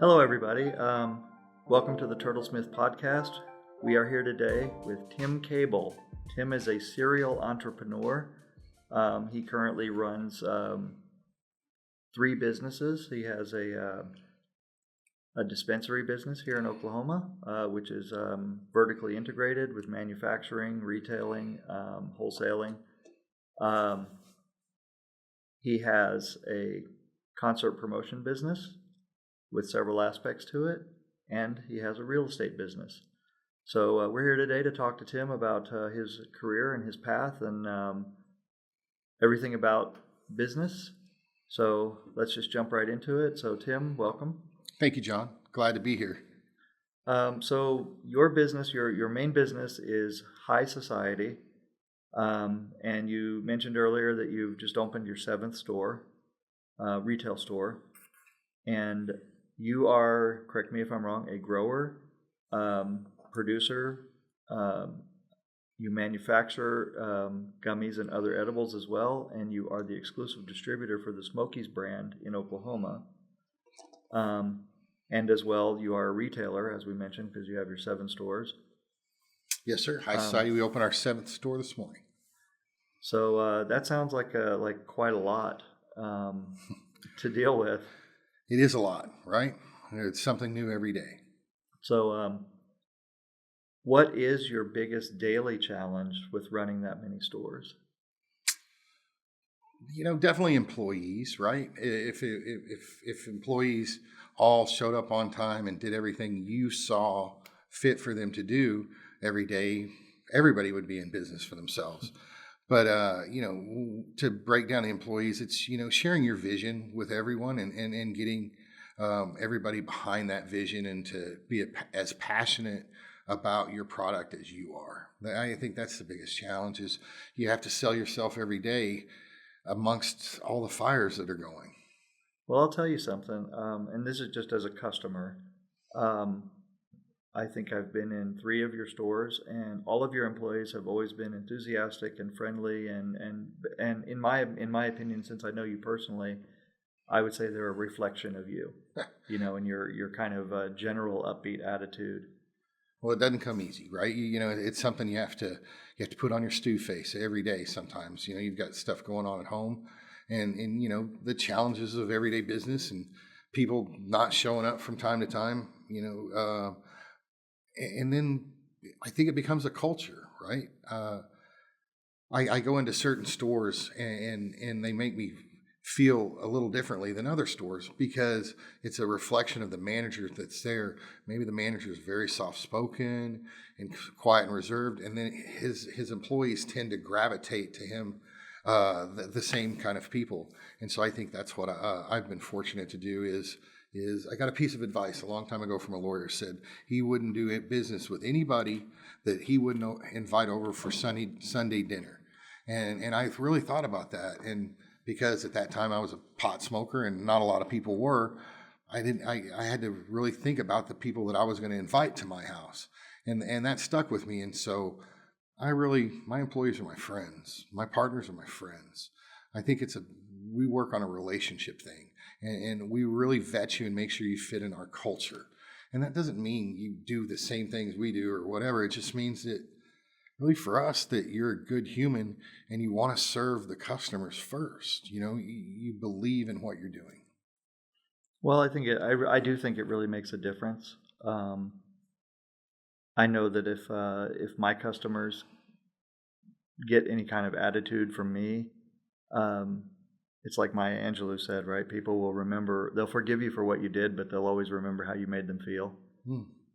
Hello, everybody. Welcome to the Turtlesmith podcast. We are here today with Tim Cable. Tim is a serial entrepreneur. He currently runs three businesses. He has a dispensary business here in Oklahoma, which is vertically integrated with manufacturing, retailing, wholesaling. He has a concert promotion business with several aspects to it, and he has a real estate business. So we're here today to talk to Tim about his career and his path and everything about business. So let's just jump right into it. So Tim, welcome. Thank you, John. Glad to be here. So your business, your main business is High Society, and you mentioned earlier that you've just opened your seventh store, retail store, and you are, correct me if I'm wrong, a grower, producer. You manufacture gummies and other edibles as well, and you are the exclusive distributor for the Smokies brand in Oklahoma. And as well, you are a retailer, as we mentioned, because you have your 7 stores. Yes, sir. High Society. We opened our 7th store this morning. So that sounds like quite a lot to deal with. It is a lot, right? It's something new every day. So what is your biggest daily challenge with running that many stores? Definitely employees, right? If employees all showed up on time and did everything you saw fit for them to do every day, everybody would be in business for themselves. But, to break down the employees, it's, sharing your vision with everyone and getting everybody behind that vision and to be as passionate about your product as you are. I think that's the biggest challenge is you have to sell yourself every day amongst all the fires that are going. Well, I'll tell you something, and this is just as a customer. I think I've been in 3 of your stores, and all of your employees have always been enthusiastic and friendly, and in my opinion, since I know you personally, I would say they're a reflection of you, and your kind of general upbeat attitude. Well, it doesn't come easy, right? It's something you have to put on your stew face every day. Sometimes, you've got stuff going on at home, and the challenges of everyday business and people not showing up from time to time. And then I think it becomes a culture, right? I go into certain stores and they make me feel a little differently than other stores because it's a reflection of the manager that's there. Maybe the manager is very soft-spoken and quiet and reserved, and then his employees tend to gravitate to him, the same kind of people. And so I think that's what I've been fortunate to do is I got a piece of advice a long time ago from a lawyer. Said he wouldn't do business with anybody that he wouldn't invite over for Sunday dinner. And I really thought about that. And because at that time I was a pot smoker and not a lot of people were, I had to really think about the people that I was going to invite to my house. And that stuck with me. And so my employees are my friends. My partners are my friends. I think we work on a relationship thing. And we really vet you and make sure you fit in our culture. And that doesn't mean you do the same things we do or whatever. It just means that really for us that you're a good human and you want to serve the customers first. You believe in what you're doing. Well, I do think it really makes a difference. I know that if my customers get any kind of attitude from me, it's like Maya Angelou said, right? People will remember, they'll forgive you for what you did, but they'll always remember how you made them feel.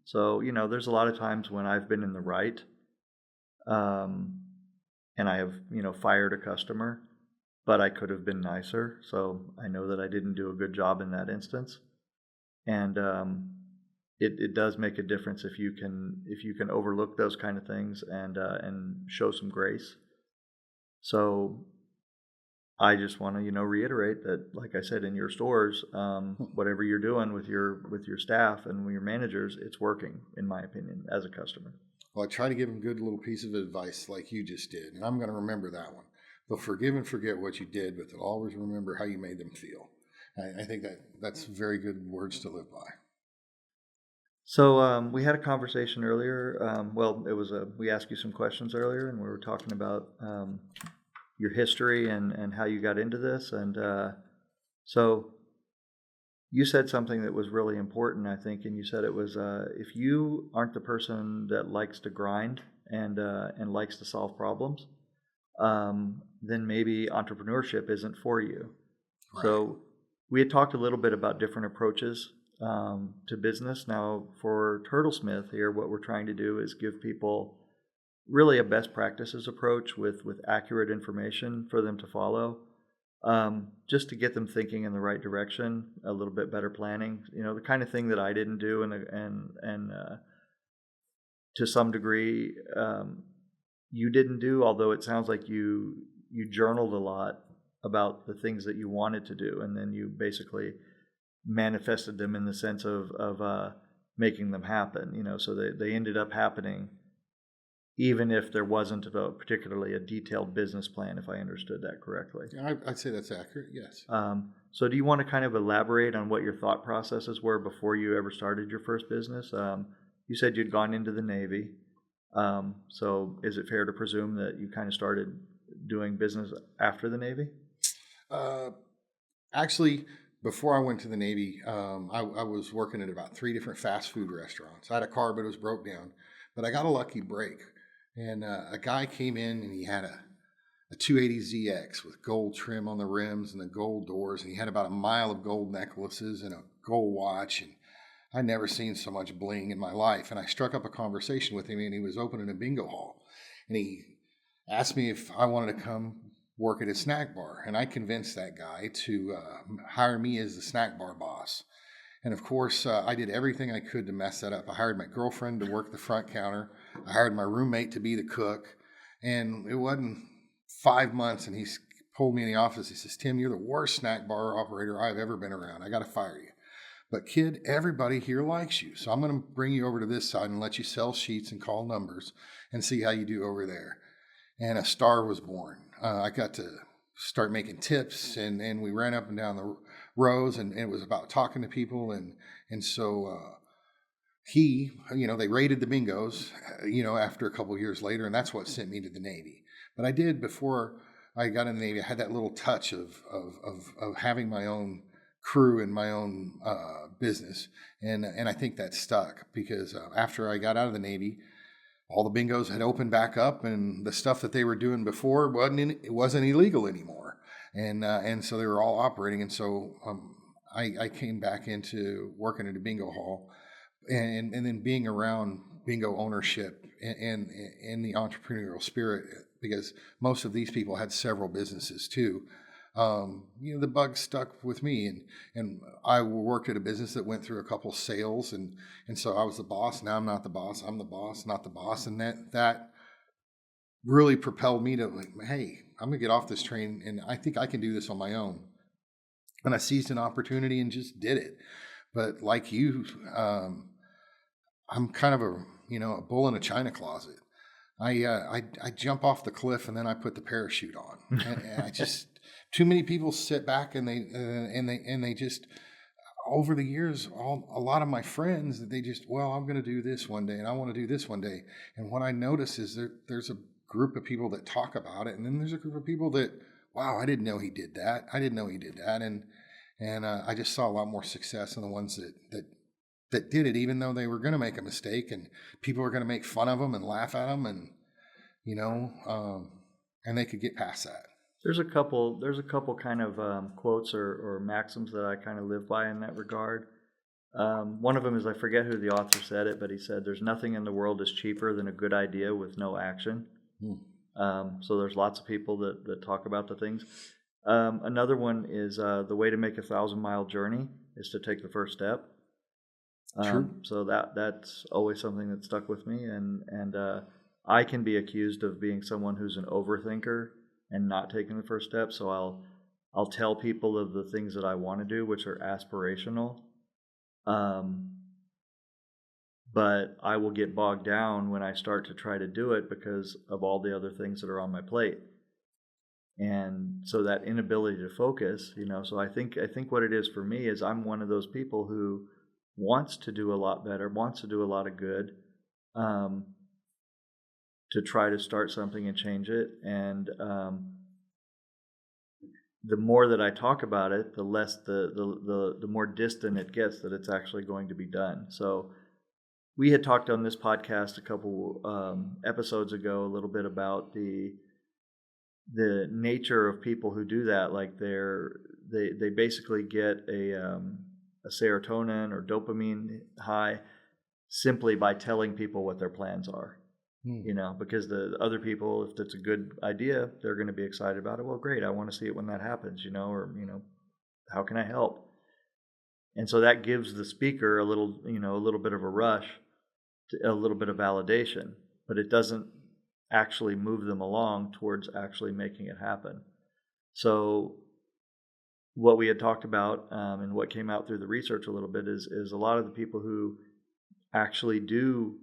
So, there's a lot of times when I've been in the right, and I have, fired a customer, but I could have been nicer. So I know that I didn't do a good job in that instance. And it does make a difference if you can overlook those kind of things and show some grace. So I just want to, reiterate that, like I said, in your stores, whatever you're doing with your staff and with your managers, it's working, in my opinion, as a customer. Well, I try to give them a good little piece of advice like you just did, and I'm going to remember that one. They'll forgive and forget what you did, but they'll always remember how you made them feel. I think that's very good words to live by. So we had a conversation earlier. Well, it was we asked you some questions earlier, and we were talking about your history and how you got into this. And so you said something that was really important, I think, and you said it was if you aren't the person that likes to grind and likes to solve problems, then maybe entrepreneurship isn't for you. Right. So we had talked a little bit about different approaches to business. Now, for Turtlesmith here, what we're trying to do is give people really a best practices approach with accurate information for them to follow, just to get them thinking in the right direction, a little bit better planning. You know, the kind of thing that I didn't do, and to some degree, you didn't do. Although it sounds like you journaled a lot about the things that you wanted to do, and then you basically manifested them in the sense of making them happen. You know, so they ended up happening, even if there wasn't particularly a detailed business plan, if I understood that correctly. Yeah, I'd say that's accurate. Yes. So do you want to kind of elaborate on what your thought processes were before you ever started your first business? You said you'd gone into the Navy. So is it fair to presume that you kind of started doing business after the Navy? Actually, before I went to the Navy, I was working at about 3 different fast food restaurants. I had a car, but it was broke down. But I got a lucky break. And a guy came in and he had a 280ZX with gold trim on the rims and the gold doors. And he had about a mile of gold necklaces and a gold watch. And I'd never seen so much bling in my life. And I struck up a conversation with him, and he was opening a bingo hall. And he asked me if I wanted to come work at a snack bar. And I convinced that guy to hire me as the snack bar boss. And of course, I did everything I could to mess that up. I hired my girlfriend to work the front counter. I hired my roommate to be the cook. And it wasn't 5 months, and he pulled me in the office. He says, "Tim, you're the worst snack bar operator I've ever been around. I got to fire you. But kid, everybody here likes you. So I'm going to bring you over to this side and let you sell sheets and call numbers and see how you do over there." And a star was born. I got to start making tips, and we ran up and down the rows, and it was about talking to people. And so they raided the bingos, after a couple of years later, and that's what sent me to the Navy. But I did, before I got in the Navy, I had that little touch of having my own crew and my own business, and I think that stuck because after I got out of the Navy, all the bingos had opened back up, and the stuff that they were doing before wasn't illegal anymore, and so they were all operating. And so I came back into working at a bingo hall, and then being around bingo ownership and the entrepreneurial spirit, because most of these people had several businesses too. The bug stuck with me, and I worked at a business that went through a couple sales, and so I was the boss. Now I'm not the boss. I'm the boss, not the boss. And that really propelled me to, like, hey, I'm gonna get off this train, and I think I can do this on my own. And I seized an opportunity and just did it. But like you, I'm kind of a bull in a china closet. I jump off the cliff, and then I put the parachute on, and I just. Too many people sit back and they just, over the years, a lot of my friends, they just, well, I'm going to do this one day, and I want to do this one day. And what I notice is there's a group of people that talk about it, and then there's a group of people that, wow, I didn't know he did that. I didn't know he did that. And I just saw a lot more success in the ones that did it, even though they were going to make a mistake, and people were going to make fun of them and laugh at them, and and they could get past that. There's a couple kind of quotes or maxims that I kind of live by in that regard. One of them is, I forget who the author said it, but he said, "There's nothing in the world is cheaper than a good idea with no action." So there's lots of people that talk about the things. Another one is the way to make a 1,000-mile journey is to take the first step. True. So that's always something that stuck with me, and I can be accused of being someone who's an overthinker and not taking the first step. So I'll tell people of the things that I want to do, which are aspirational. But I will get bogged down when I start to try to do it because of all the other things that are on my plate. And so that inability to focus, so I think what it is for me is I'm one of those people who wants to do a lot better, wants to do a lot of good, to try to start something and change it. And the more that I talk about it, the less the more distant it gets that it's actually going to be done. So we had talked on this podcast a couple episodes ago a little bit about the nature of people who do that. Like they basically get a serotonin or dopamine high simply by telling people what their plans are. You know, because the other people, if it's a good idea, they're going to be excited about it. Well, great, I want to see it when that happens, you know, or, you know, how can I help? And so that gives the speaker a little bit of a rush, a little bit of validation, but it doesn't actually move them along towards actually making it happen. So what we had talked about and what came out through the research a little bit is a lot of the people who actually do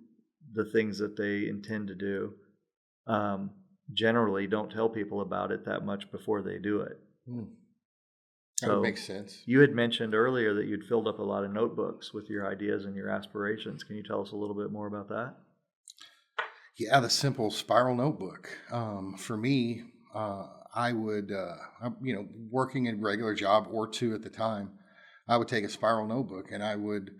the things that they intend to do generally don't tell people about it that much before they do it. That would make sense. You had mentioned earlier that you'd filled up a lot of notebooks with your ideas and your aspirations. Can you tell us a little bit more about that? Yeah, the simple spiral notebook. For me, I would, working a regular job or two at the time, I would take a spiral notebook and I would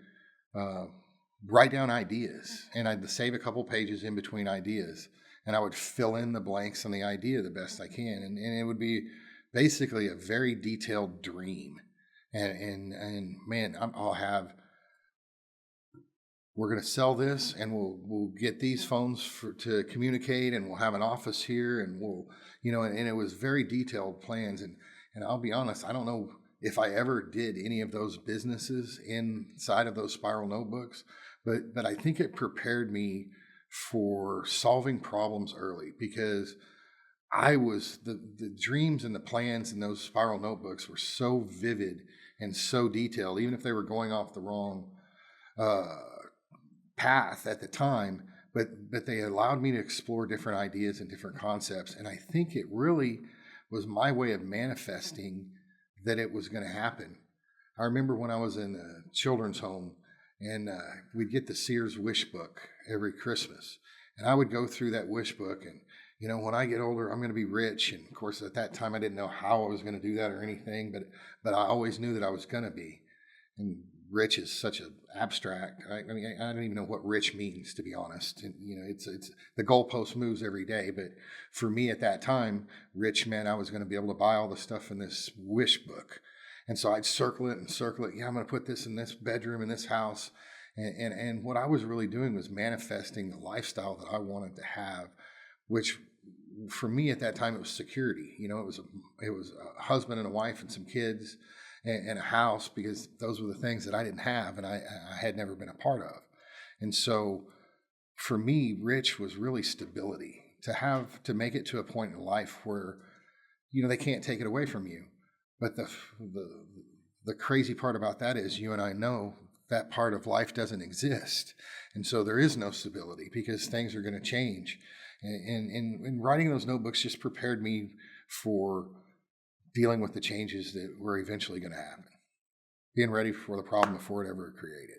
write down ideas, and I'd save a couple pages in between ideas, and I would fill in the blanks on the idea the best I can, and it would be basically a very detailed dream. And man, we're going to sell this, and we'll get these phones to communicate, and we'll have an office here, and and it was very detailed plans, and I'll be honest, I don't know if I ever did any of those businesses inside of those spiral notebooks, but I think it prepared me for solving problems early, because the dreams and the plans in those spiral notebooks were so vivid and so detailed, even if they were going off the wrong path at the time, but they allowed me to explore different ideas and different concepts. And I think it really was my way of manifesting that it was going to happen. I remember when I was in a children's home, and we'd get the Sears wish book every Christmas, and I would go through that wish book, and when I get older, I'm going to be rich. And of course, at that time, I didn't know how I was going to do that or anything, but I always knew that I was going to be. And rich is such an abstract. I don't even know what rich means, to be honest. And it's the goalpost moves every day. But for me at that time, rich meant I was going to be able to buy all the stuff in this wish book. And so I'd circle it and circle it. Yeah, I'm going to put this in this bedroom in this house. And what I was really doing was manifesting the lifestyle that I wanted to have, which for me at that time, it was security. It was a husband and a wife and some kids and a house, because those were the things that I didn't have and I had never been a part of. And so for me, rich was really stability, to make it to a point in life where, they can't take it away from you. But the crazy part about that is you and I know that part of life doesn't exist. And so there is no stability, because things are going to change. And writing those notebooks just prepared me for dealing with the changes that were eventually going to happen, being ready for the problem before it ever created.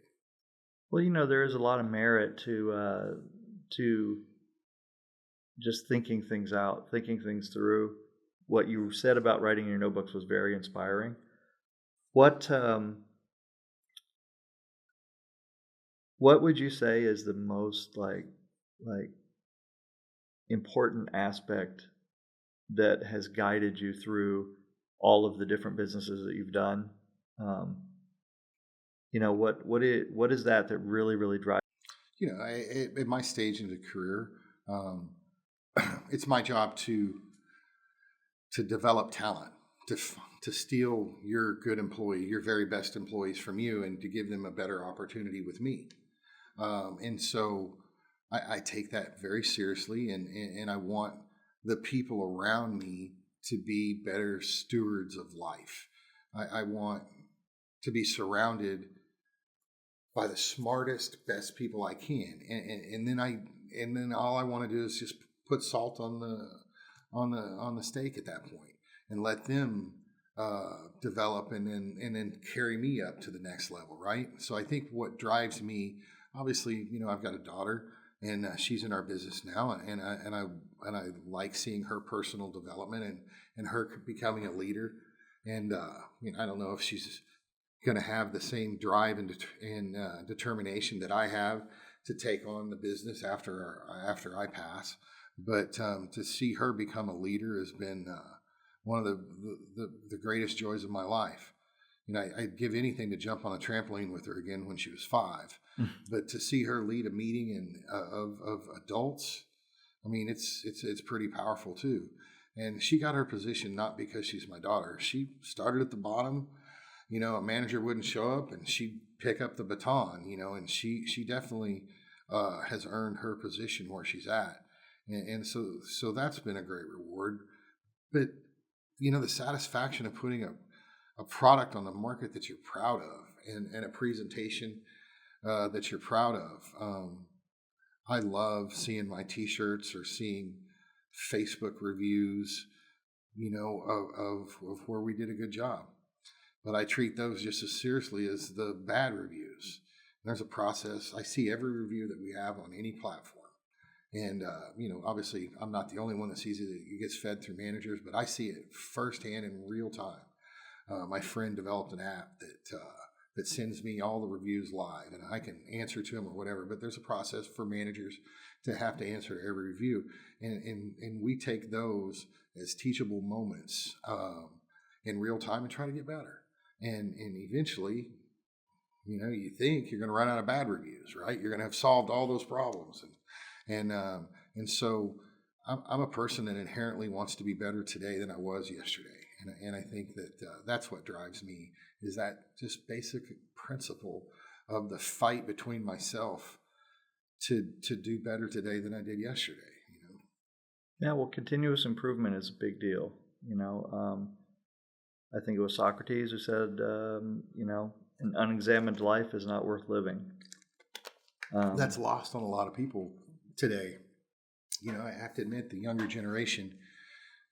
Well, there is a lot of merit to just thinking things out, thinking things through. What you said about writing your notebooks was very inspiring. What would you say is the most like important aspect that has guided you through all of the different businesses that you've done? What is that really, really drives? At my stage in the career, it's my job to develop talent, to steal your good employee, your very best employees from you, and to give them a better opportunity with me. And so I take that very seriously, and I want the people around me to be better stewards of life. I want to be surrounded by the smartest, best people I can, and then all I want to do is just put salt on the steak at that point, and let them develop and then carry me up to the next level, right? So I think what drives me, obviously, I've got a daughter, and she's in our business now, and I like seeing her personal development and her becoming a leader. And I don't know if she's going to have the same drive and determination that I have to take on the business after I pass. But to see her become a leader has been one of the greatest joys of my life. I'd give anything to jump on a trampoline with her again when she was 5. But to see her lead a meeting of adults, it's pretty powerful too. And she got her position not because she's my daughter. She started at the bottom. A manager wouldn't show up, and she'd pick up the baton. And she definitely has earned her position where she's at. And so that's been a great reward. But the satisfaction of putting a product on the market that you're proud of, and a presentation that you're proud of. I love seeing my T-shirts or seeing Facebook reviews, of where we did a good job. But I treat those just as seriously as the bad reviews. There's a process. I see every review that we have on any platform. And, obviously I'm not the only one that sees it. It gets fed through managers, but I see it firsthand in real time. My friend developed an app that sends me all the reviews live, and I can answer to them or whatever. But there's a process for managers to have to answer to every review, and we take those as teachable moments in real time and try to get better. And eventually, you think you're going to run out of bad reviews, right? You're going to have solved all those problems, and so I'm a person that inherently wants to be better today than I was yesterday. And I think that that's what drives me, is that just basic principle of the fight between myself to do better today than I did yesterday. Yeah, well, continuous improvement is a big deal. I think it was Socrates who said, an unexamined life is not worth living. That's lost on a lot of people today. I have to admit, the younger generation,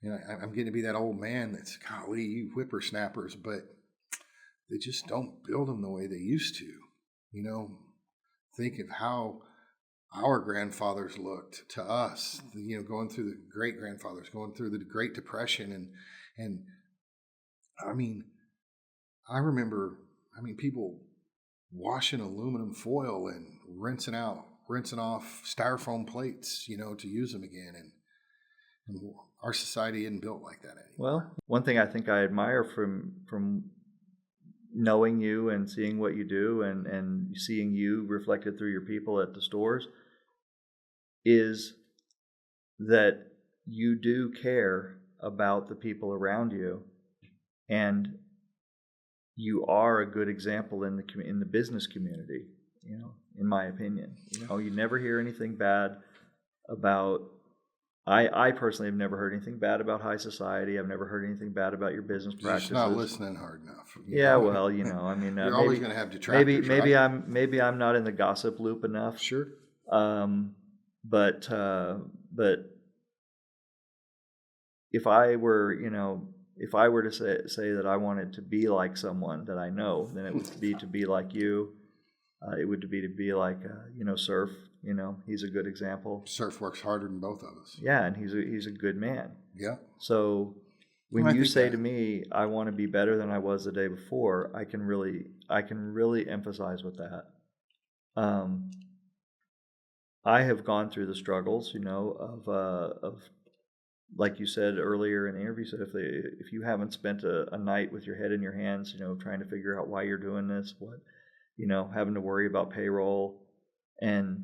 I'm getting to be that old man that's, golly, you whippersnappers, but they just don't build them the way they used to. Think of how our grandfathers looked to us, going through the great grandfathers, going through the Great Depression. And I remember, people washing aluminum foil and rinsing off styrofoam plates, to use them again. And our society isn't built like that anymore. Well, one thing I think I admire from knowing you and seeing what you do and seeing you reflected through your people at the stores is that you do care about the people around you, and you are a good example in the business community, in my opinion. You never hear anything bad about, I personally have never heard anything bad about high society. I've never heard anything bad about your business practices. You're just not listening hard enough. Yeah, well, you're always going to have detractors. Maybe right? maybe I'm not in the gossip loop enough. Sure. But if I were to say that I wanted to be like someone that I know, then it would be to be like you. It would be to be like Surf. He's a good example. Surf works harder than both of us. Yeah, and he's a good man. Yeah. So when you say to me, I want to be better than I was the day before, I can really emphasize with that. I have gone through the struggles, of like you said earlier in the interview, said if you haven't spent a night with your head in your hands, trying to figure out why you're doing this, having to worry about payroll, and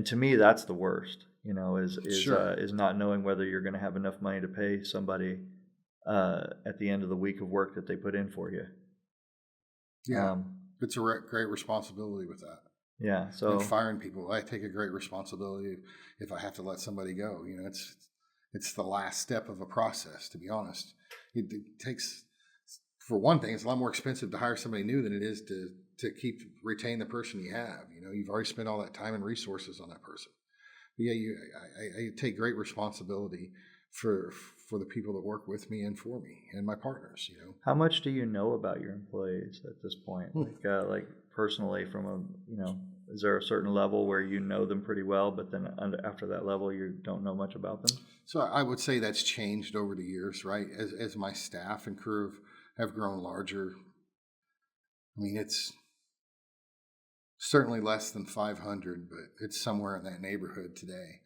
to me that's the worst, is not knowing whether you're going to have enough money to pay somebody at the end of the week of work that they put in for you. Yeah, it's a great responsibility with that. Yeah, so firing people, I take a great responsibility if I have to let somebody go. It's the last step of a process, to be honest. It takes, for one thing, it's a lot more expensive to hire somebody new than it is to retain the person you have. You've already spent all that time and resources on that person. But yeah, I take great responsibility for for the people that work with me and for me and my partners, you know. How much do you know about your employees at this point? Like personally, from a, is there a certain level where you know them pretty well, but then after that level, you don't know much about them? So I would say that's changed over the years, right? As my staff and crew have grown larger. I mean, it's certainly less than 500, but it's somewhere in that neighborhood today.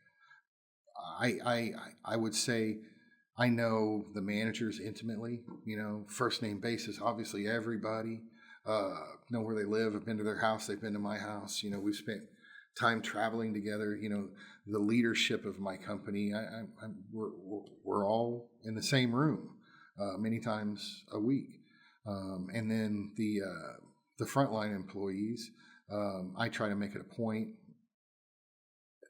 I would say I know the managers intimately, first name basis, obviously everybody, know where they live. I've been to their house. They've been to my house. We've spent time traveling together. The leadership of my company, we're all in the same room many times a week. And then the frontline employees, I try to make it a point.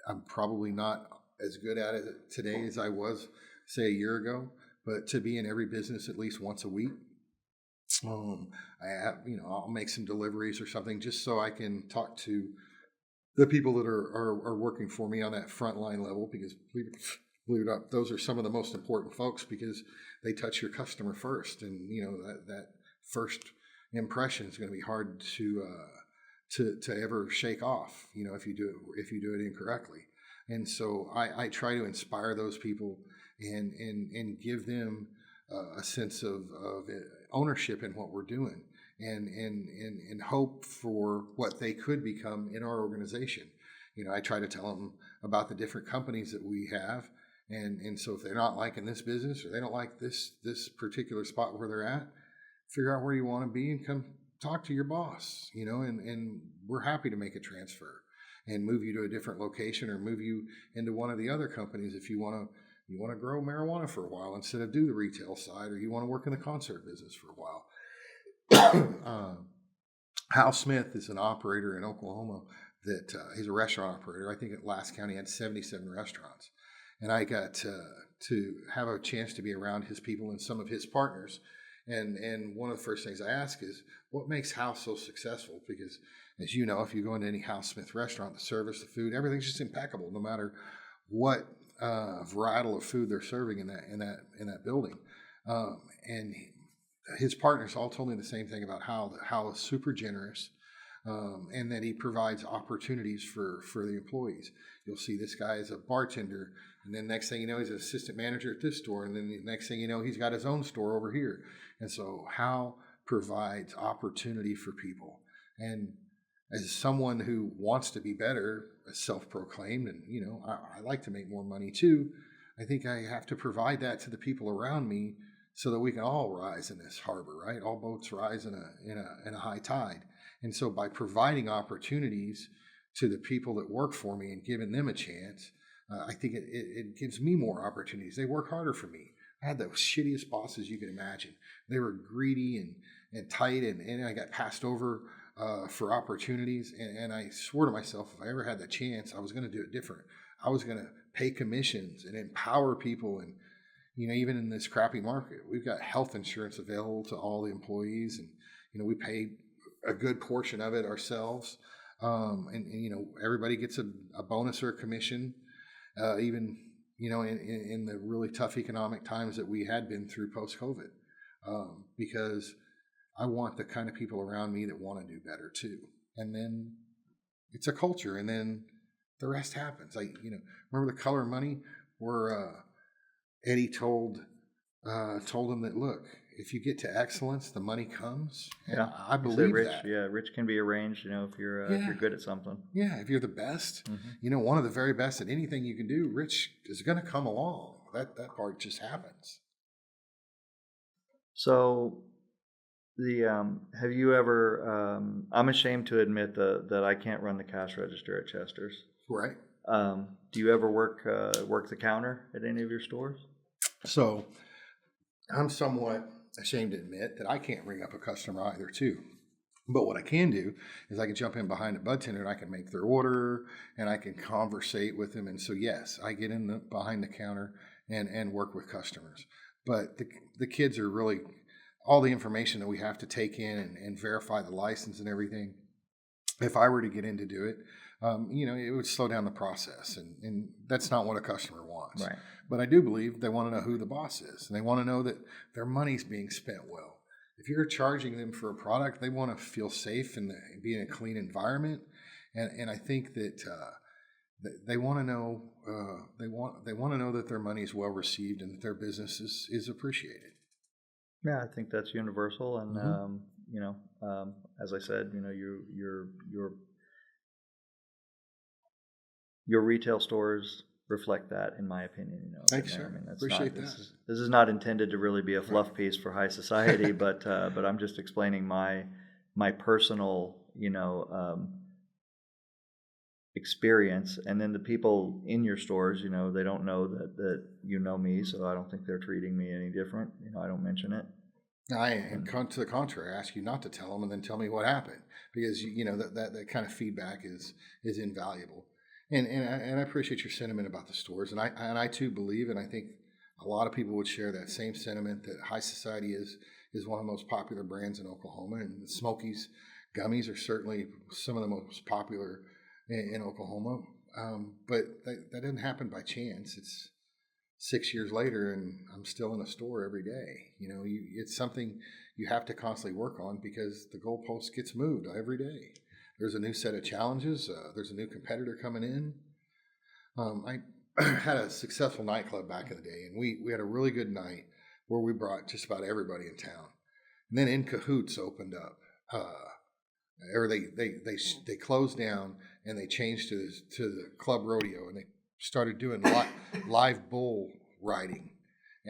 I'm probably not as good at it today as I was, say, a year ago, but to be in every business at least once a week. I have, I'll make some deliveries or something just so I can talk to the people that are working for me on that frontline level, because believe it or not, those are some of the most important folks, because they touch your customer first, and that first impression is going to be hard to ever shake off, if you do it incorrectly. And so I try to inspire those people and give them a sense of ownership in what we're doing, and hope for what they could become in our organization. I try to tell them about the different companies that we have, and so if they're not liking this business, or they don't like this particular spot where they're at, figure out where you want to be and come talk to your boss, and we're happy to make a transfer and move you to a different location, or move you into one of the other companies if you want to grow marijuana for a while instead of do the retail side, or you want to work in the concert business for a while. Hal Smith is an operator in Oklahoma that he's a restaurant operator. I think at last count he had 77 restaurants, and I got to have a chance to be around his people and some of his partners. And one of the first things I ask is, what makes Hal so successful? Because, as you know, if you go into any Hal Smith restaurant, the service, the food, everything's just impeccable, no matter what varietal of food they're serving in that building. And his partners all told me the same thing about Hal. That Hal is super generous, and that he provides opportunities for the employees. You'll see this guy as a bartender, and then next thing you know, he's an assistant manager at this store, and then the next thing you know, he's got his own store over here. And so Hal provides opportunity for people. And as someone who wants to be better, self-proclaimed, and I like to make more money too, I think I have to provide that to the people around me, so that we can all rise in this harbor, right? All boats rise in a high tide. And so by providing opportunities to the people that work for me and giving them a chance, I think it gives me more opportunities. They work harder for me. I had the shittiest bosses you could imagine. They were greedy and tight, and I got passed over for opportunities. And I swore to myself, if I ever had the chance, I was going to do it different. I was going to pay commissions and empower people. And even in this crappy market, we've got health insurance available to all the employees, and we pay a good portion of it ourselves. And everybody gets a bonus or a commission, even in the really tough economic times that we had been through post-COVID, because I want the kind of people around me that want to do better too. And then it's a culture, and then the rest happens. Remember The Color of Money, where Eddie told him that, look, if you get to excellence, the money comes. Yeah, I believe rich, that. Yeah, rich can be arranged. If you're good at something. Yeah, if you're the best, one of the very best at anything you can do, rich is going to come along. That part just happens. So, have you ever? I'm ashamed to admit that I can't run the cash register at Chester's. Right. Do you ever work the counter at any of your stores? So, I'm somewhat ashamed to admit that I can't ring up a customer either too. But what I can do is I can jump in behind a bud tender, and I can make their order, and I can conversate with them. And so, yes, I get in behind the counter and work with customers. But the kids are really, all the information that we have to take in and verify the license and everything, if I were to get in to do it, it would slow down the process, and that's not what a customer wants. Right. But I do believe they want to know who the boss is, and they want to know that their money's being spent well. If you're charging them for a product, they want to feel safe and be in a clean environment, and I think that they want to know they want to know that their money is well received and that their business is appreciated. Yeah, I think that's universal, and Mm-hmm. as I said, your retail stores reflect that, in my opinion. Thanks, sir. I mean, that's Appreciate not, that. this is not intended to really be a fluff piece for high society, but I'm just explaining my personal, experience, and then the people in your stores, they don't know that you know me, so I don't think they're treating me any different. I don't mention it. To the contrary, I ask you not to tell them and then tell me what happened, because that kind of feedback is invaluable. And I appreciate your sentiment about the stores, and I too believe, and I think a lot of people would share that same sentiment, that High Society is one of the most popular brands in Oklahoma, and the Smokies gummies are certainly some of the most popular in Oklahoma. But that didn't happen by chance. It's 6 years later, and I'm still in a store every day. It's something you have to constantly work on, because the goalpost gets moved every day. There's a new set of challenges. There's a new competitor coming in. I had a successful nightclub back in the day, and we had a really good night where we brought just about everybody in town. And then In Cahoots opened up, or they closed down and they changed to the club rodeo, and they started doing live bull riding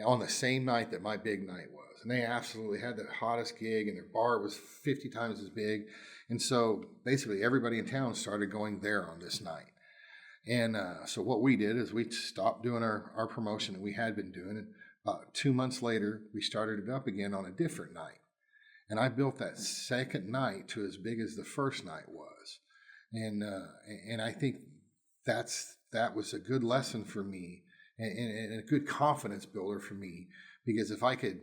on the same night that my big night was. And they absolutely had the hottest gig, and their bar was 50 times as big. And so basically everybody in town started going there on this night. And so what we did is we stopped doing our promotion that we had been doing. And about 2 months later, we started it up again on a different night. And I built that second night to as big as the first night was. And I think that was a good lesson for me, and a good confidence builder for me, because if I could,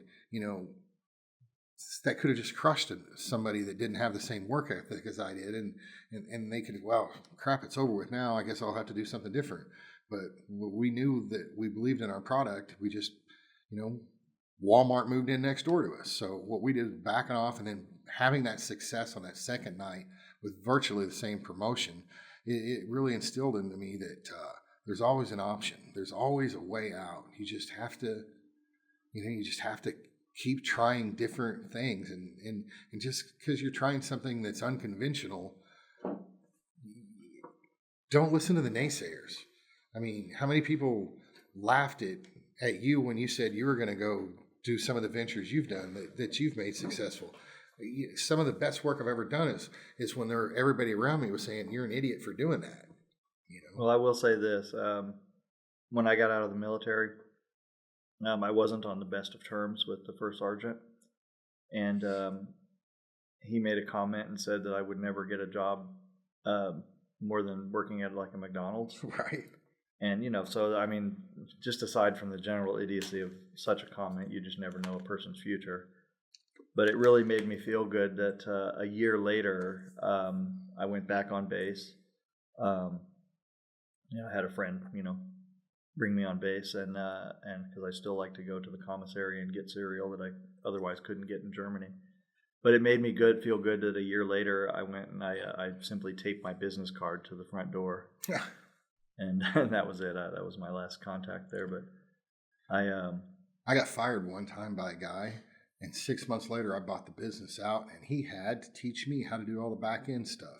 that could have just crushed somebody that didn't have the same work ethic as I did, and they could, well, crap, it's over with now, I guess I'll have to do something different. But we knew that we believed in our product. We just, Walmart moved in next door to us. So what we did was backing off, and then having that success on that second night with virtually the same promotion, it really instilled into me that there's always an option. There's always a way out. You just have to, keep trying different things, and just because you're trying something that's unconventional, don't listen to the naysayers. I mean, how many people laughed at you when you said you were going to go do some of the ventures you've done that you've made successful? Some of the best work I've ever done is when everybody around me was saying, you're an idiot for doing that. Well, I will say this. When I got out of the military, I wasn't on the best of terms with the first sergeant. And he made a comment and said that I would never get a job more than working at like a McDonald's. Right. And, so, I mean, just aside from the general idiocy of such a comment, you just never know a person's future. But it really made me feel good that a year later, I went back on base. I had a friend, bring me on base, and because I still like to go to the commissary and get cereal that I otherwise couldn't get in Germany. But it made me feel good that a year later I went and I simply taped my business card to the front door. Yeah. And that was it. That was my last contact there. But I got fired one time by a guy, and 6 months later I bought the business out, and he had to teach me how to do all the back end stuff.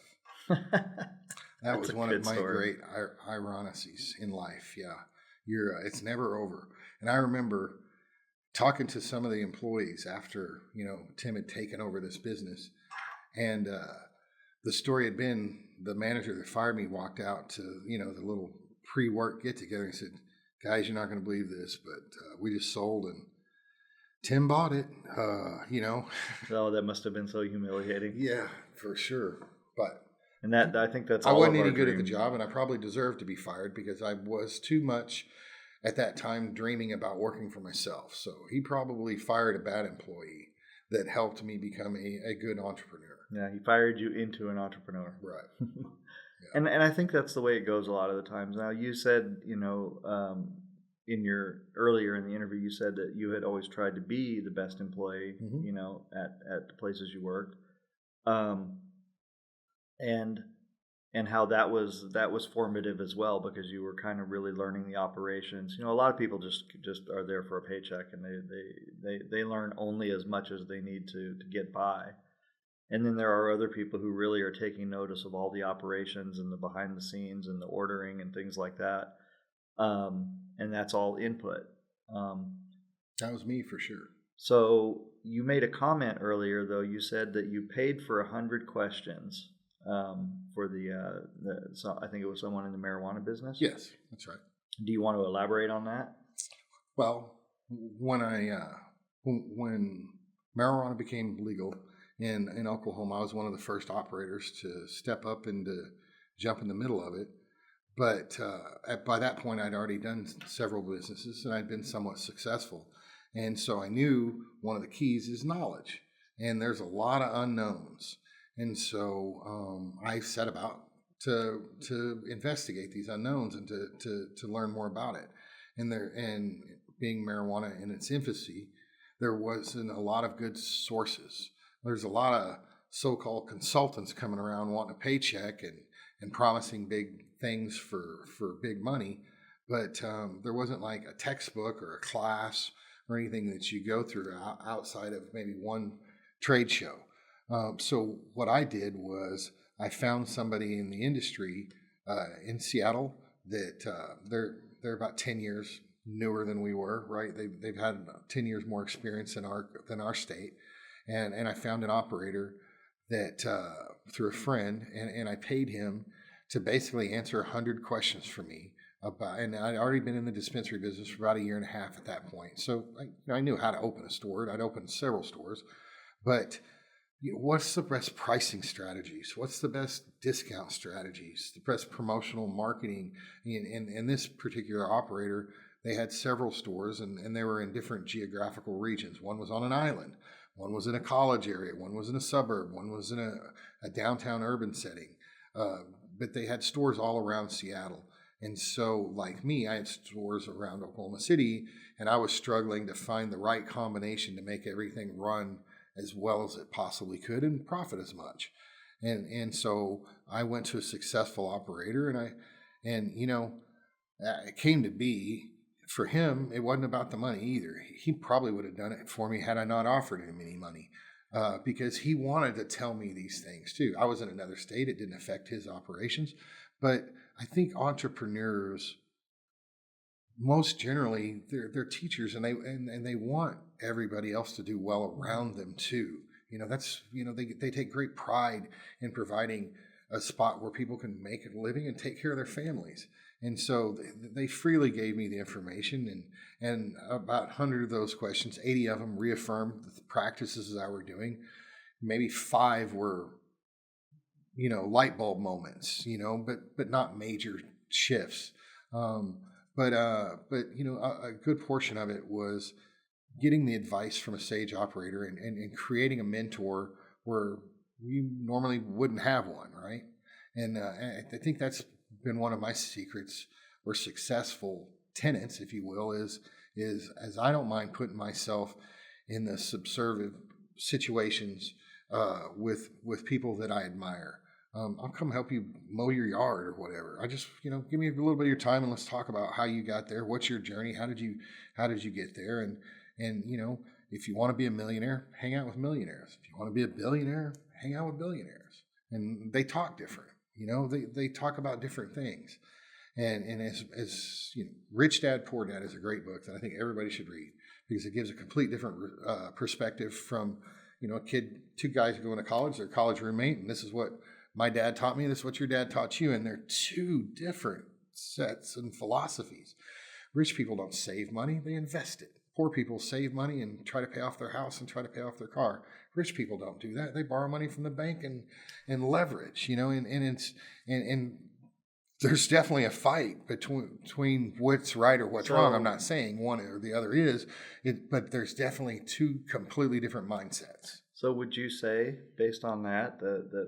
That was one of my great ironies in life. Yeah, it's never over. And I remember talking to some of the employees after Tim had taken over this business, and the story had been the manager that fired me walked out to the little pre-work get together and said, "Guys, you're not going to believe this, but we just sold and Tim bought it." Oh, that must have been so humiliating. Yeah, for sure. And I think that's I all wasn't of our any good at the dreams. job, and I probably deserved to be fired because I was too much at that time dreaming about working for myself. So he probably fired a bad employee. that helped me become a good entrepreneur. Yeah, he fired you into an entrepreneur. Right. And I think that's the way it goes a lot of the times. Now, you said, in your earlier in the interview, you said that you had always tried to be the best employee, Mm-hmm. at the places you worked, um, and how that was formative as well, because you were kind of really learning the operations. A lot of people just are there for a paycheck, and they learn only as much as they need to get by. And then there are other people who really are taking notice of all the operations and the behind the scenes and the ordering and things like that. And that's all input. That was me for sure. So you made a comment earlier, though. You said that you paid for 100 questions for so I think it was someone in the marijuana business. Yes, that's right. Do you want to elaborate on that? Well, when marijuana became legal in Oklahoma, I was one of the first operators to step up and to jump in the middle of it. But by that point, I'd already done several businesses and I'd been somewhat successful. And so I knew one of the keys is knowledge. And there's a lot of unknowns. And so I set about to investigate these unknowns and to learn more about it. And being marijuana in its infancy, there wasn't a lot of good sources. There's a lot of so-called consultants coming around wanting a paycheck and promising big things for big money, but there wasn't like a textbook or a class or anything that you go through outside of maybe one trade show. So what I did was I found somebody in the industry in Seattle that they're about 10 years newer than we were, right? They've had 10 years more experience than our state. And I found an operator that through a friend, and I paid him to basically answer 100 questions for me about, and I'd already been in the dispensary business for about a year and a half at that point. So I knew how to open a store. I'd opened several stores, but what's the best pricing strategies? What's the best discount strategies? The best promotional marketing? And this particular operator, they had several stores and they were in different geographical regions. One was on an island. One was in a college area. One was in a suburb. One was in a downtown urban setting. But they had stores all around Seattle. And so, like me, I had stores around Oklahoma City, and I was struggling to find the right combination to make everything run as well as it possibly could and profit as much. And so I went to a successful operator, and it came to be, for him, it wasn't about the money either. He probably would have done it for me had I not offered him any money, because he wanted to tell me these things too. I was in another state. It didn't affect his operations. But I think entrepreneurs, most generally, they're teachers, and they want everybody else to do well around them too. They take great pride in providing a spot where people can make a living and take care of their families. And so they freely gave me the information, and about 100 of those questions, 80 of them reaffirmed the practices that I were doing. Maybe 5 were, light bulb moments, but not major shifts. But a good portion of it was getting the advice from a sage operator and creating a mentor where you normally wouldn't have one, right? And I think that's been one of my secrets or successful tenets, if you will, is as I don't mind putting myself in the subservient situations with people that I admire. I'll come help you mow your yard or whatever. I just, give me a little bit of your time and let's talk about how you got there. What's your journey? How did you get there? And if you want to be a millionaire, hang out with millionaires. If you want to be a billionaire, hang out with billionaires. And they talk different. They talk about different things. And as Rich Dad, Poor Dad is a great book that I think everybody should read because it gives a complete different perspective from, a kid, 2 guys going to college, their college roommate, and this is what my dad taught me, this is what your dad taught you, and they're 2 different sets and philosophies. Rich people don't save money, they invest it. Poor people save money and try to pay off their house and try to pay off their car. Rich people don't do that. They borrow money from the bank and leverage, and there's definitely a fight between what's right or what's wrong. I'm not saying one or the other is, but there's definitely two completely different mindsets. So would you say, based on that,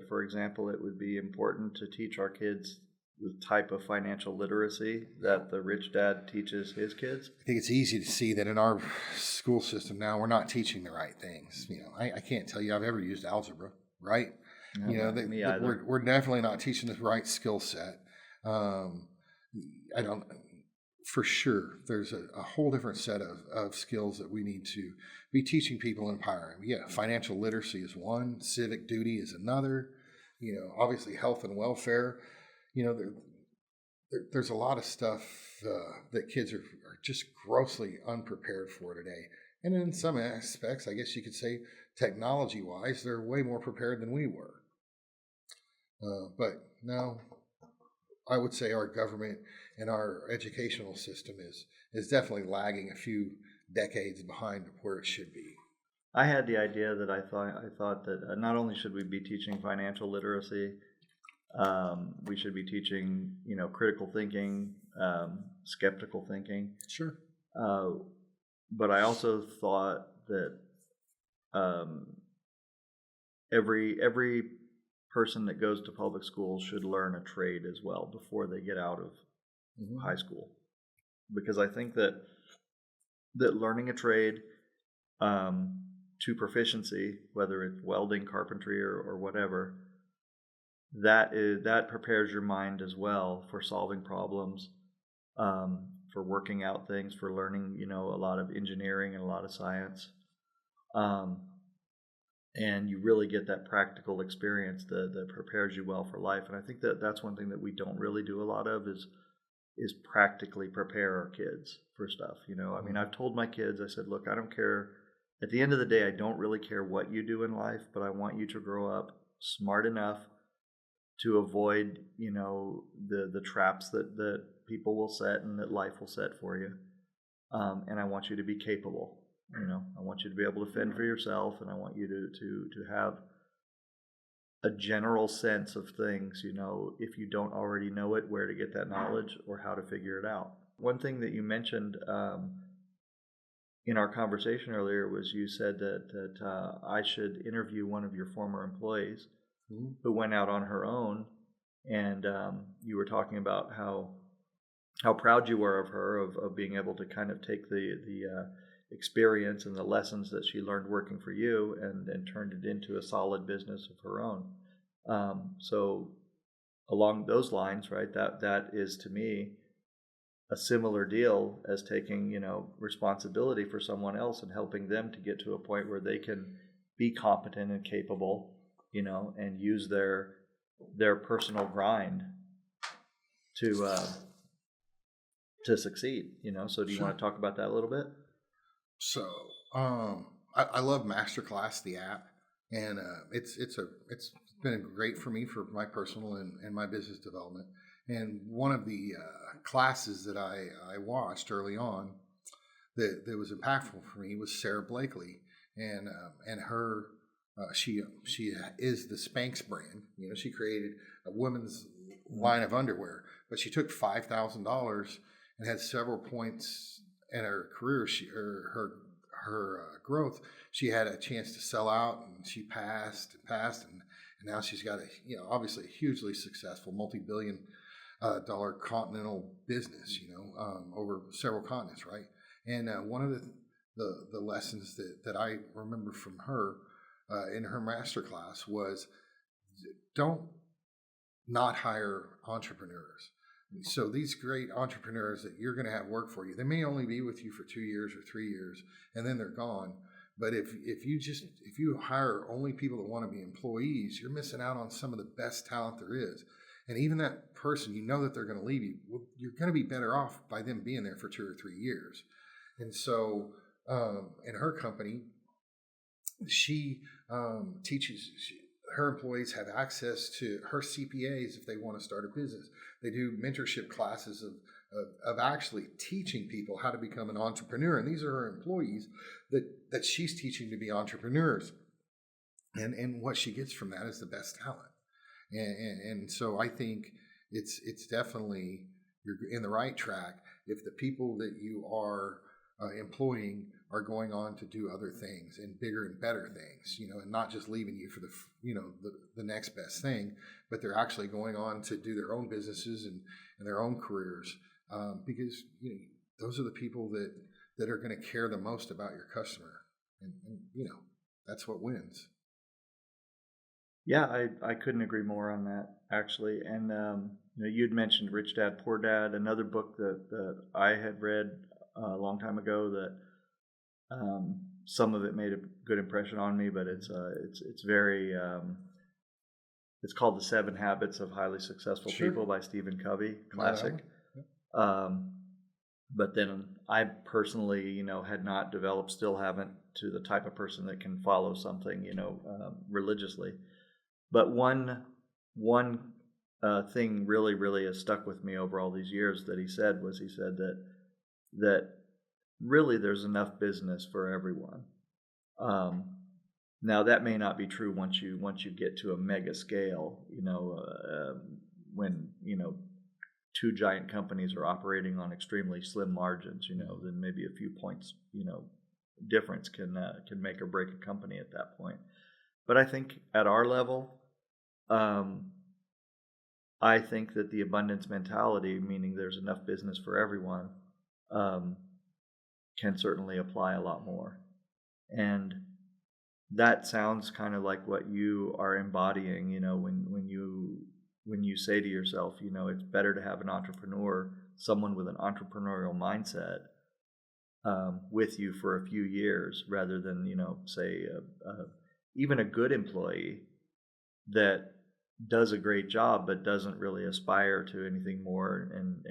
for example, it would be important to teach our kids the type of financial literacy that the rich dad teaches his kids? I think it's easy to see that in our school system now, we're not teaching the right things. I can't tell you I've ever used algebra, right? No, me either. We're definitely not teaching the right skill set. I don't, for sure, there's a whole different set of skills that we need to be teaching people, empowering. Yeah, financial literacy is one, civic duty is another, obviously health and welfare. There's a lot of stuff that kids are just grossly unprepared for today. And in some aspects, I guess you could say technology-wise, they're way more prepared than we were. But no, I would say our government and our educational system is definitely lagging a few decades behind where it should be. I had the idea that I thought that not only should we be teaching financial literacy, we should be teaching, critical thinking, skeptical thinking. Sure. But I also thought that every person that goes to public school should learn a trade as well before they get out of high school, because I think that learning a trade to proficiency, whether it's welding, carpentry, or whatever, that prepares your mind as well for solving problems, for working out things, for learning a lot of engineering and a lot of science. And you really get that practical experience that prepares you well for life. And I think that's one thing that we don't really do a lot of is practically prepare our kids for stuff. I mean, I've told my kids, I said, look, I don't care. At the end of the day, I don't really care what you do in life, but I want you to grow up smart enough to avoid, the traps that people will set and that life will set for you. And I want you to be capable. I want you to be able to fend for yourself, and I want you to have a general sense of things, if you don't already know it, where to get that knowledge or how to figure it out. One thing that you mentioned in our conversation earlier was you said that I should interview one of your former employees who went out on her own, and you were talking about how proud you were of her, of being able to kind of take the experience and the lessons that she learned working for you and turned it into a solid business of her own. So along those lines, right, that is to me a similar deal as taking, responsibility for someone else and helping them to get to a point where they can be competent and capable, and use their personal grind to succeed, So do you want to talk about that a little bit? So, I love Masterclass, the app, and it's been great for me for my personal and my business development. And one of the classes that I watched early on that was impactful for me was Sarah Blakely, and her she is the Spanx brand. She created a women's line of underwear, but she took $5,000 and had several points in her career, her growth. She had a chance to sell out, and she passed, and now she's got obviously a hugely successful multi-billion dollar continental business, over several continents, right? And one of the lessons that I remember from her in her masterclass was don't not hire entrepreneurs. So these great entrepreneurs that you're going to have work for you, they may only be with you for 2 years or 3 years, and then they're gone. But if you hire only people that want to be employees, you're missing out on some of the best talent there is. And even that person, that they're going to leave you, you're going to be better off by them being there for 2 or 3 years. And so in her company, she teaches. Her employees have access to her CPAs if they want to start a business. They do mentorship classes of actually teaching people how to become an entrepreneur. And these are her employees that she's teaching to be entrepreneurs. And what she gets from that is the best talent. And so I think it's definitely, you're in the right track if the people that you are employing are going on to do other things and bigger and better things, and not just leaving you for the next best thing, but they're actually going on to do their own businesses and their own careers, because those are the people that are going to care the most about your customer, and that's what wins. Yeah, I couldn't agree more on that, actually. And you'd mentioned Rich Dad Poor Dad, another book that I had read a long time ago that some of it made a good impression on me, but it's very it's called The 7 Habits of Highly Successful Sure. People by Stephen Covey, classic. Yeah. But then I personally, had not developed, still haven't, to the type of person that can follow something, religiously. But one thing really has stuck with me over all these years that he said that really there's enough business for everyone. Now that may not be true once you get to a mega scale, when 2 giant companies are operating on extremely slim margins, then maybe a few points, difference can make or break a company at that point. But I think at our level, I think that the abundance mentality, meaning there's enough business for everyone, can certainly apply a lot more. And that sounds kind of like what you are embodying, when you say to yourself, it's better to have an entrepreneur, someone with an entrepreneurial mindset, with you for a few years rather than, say, even a good employee that does a great job but doesn't really aspire to anything more and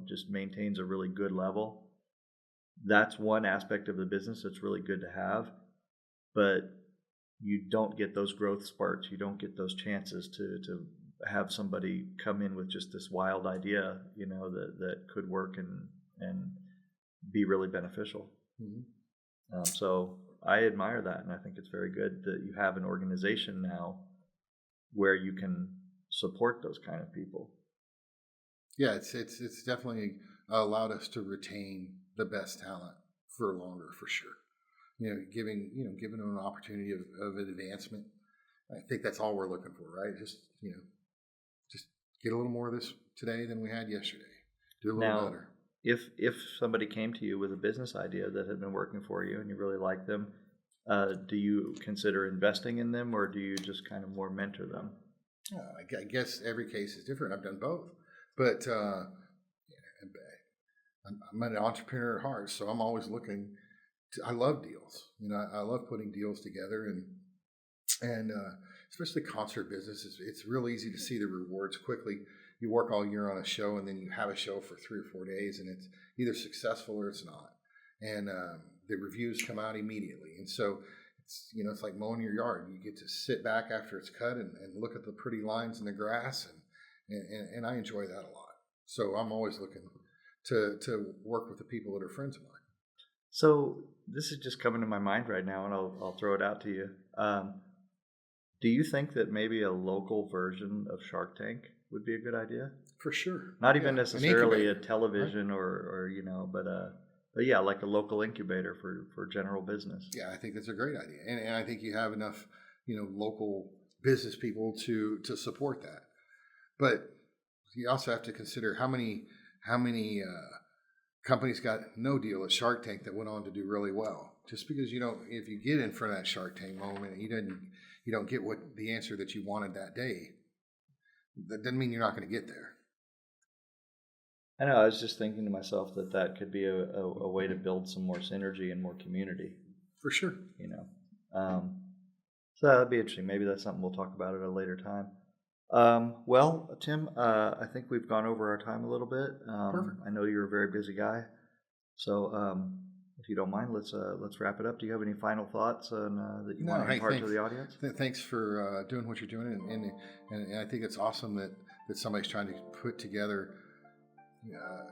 just maintains a really good level. That's one aspect of the business that's really good to have, but you don't get those growth spurts. You don't get those chances to have somebody come in with just this wild idea, that could work and be really beneficial. Mm-hmm. So I admire that, and I think it's very good that you have an organization now where you can support those kind of people. Yeah, it's definitely allowed us to retain the best talent for longer, for sure. Giving them an opportunity of an advancement. I think that's all we're looking for, right? Just get a little more of this today than we had yesterday. Do a little better. If somebody came to you with a business idea that had been working for you and you really like them, do you consider investing in them, or do you just kind of more mentor them? I guess every case is different. I've done both, but I'm an entrepreneur at heart, so I'm always looking. I love deals. I love putting deals together, and especially concert business. It's real easy to see the rewards quickly. You work all year on a show, and then you have a show for 3 or 4 days, and it's either successful or it's not. And the reviews come out immediately, and so it's like mowing your yard. You get to sit back after it's cut and look at the pretty lines in the grass, and I enjoy that a lot. So I'm always looking to work with the people that are friends of mine. So this is just coming to my mind right now, and I'll throw it out to you. Do you think that maybe a local version of Shark Tank would be a good idea? For sure. Not even necessarily a television, right? or but yeah, like a local incubator for general business. Yeah, I think that's a great idea, and I think you have enough local business people to support that. But you also have to consider how many companies got no deal at Shark Tank that went on to do really well. Just because if you get in front of that Shark Tank moment, you don't get the answer that you wanted that day, that doesn't mean you're not going to get there. I know. I was just thinking to myself that could be a way to build some more synergy and more community. For sure. So that'd be interesting. Maybe that's something we'll talk about at a later time. Well, Tim, I think we've gone over our time a little bit. Perfect. I know you're a very busy guy, so if you don't mind, let's wrap it up. Do you have any final thoughts that you want to impart to the audience? Thanks for doing what you're doing, and I think it's awesome that somebody's trying to put together, a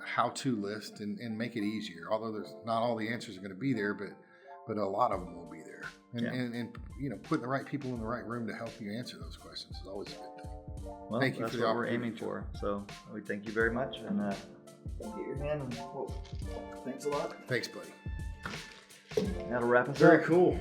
how-to list and make it easier. Although there's not all the answers are going to be there, but a lot of them will be there. And putting the right people in the right room to help you answer those questions is always a good thing. Well, Thank you that's for the what we're opportunity, aiming for. So we thank you very much, and get your hand. And thanks a lot. Thanks, buddy. That'll wrap us up. Very cool.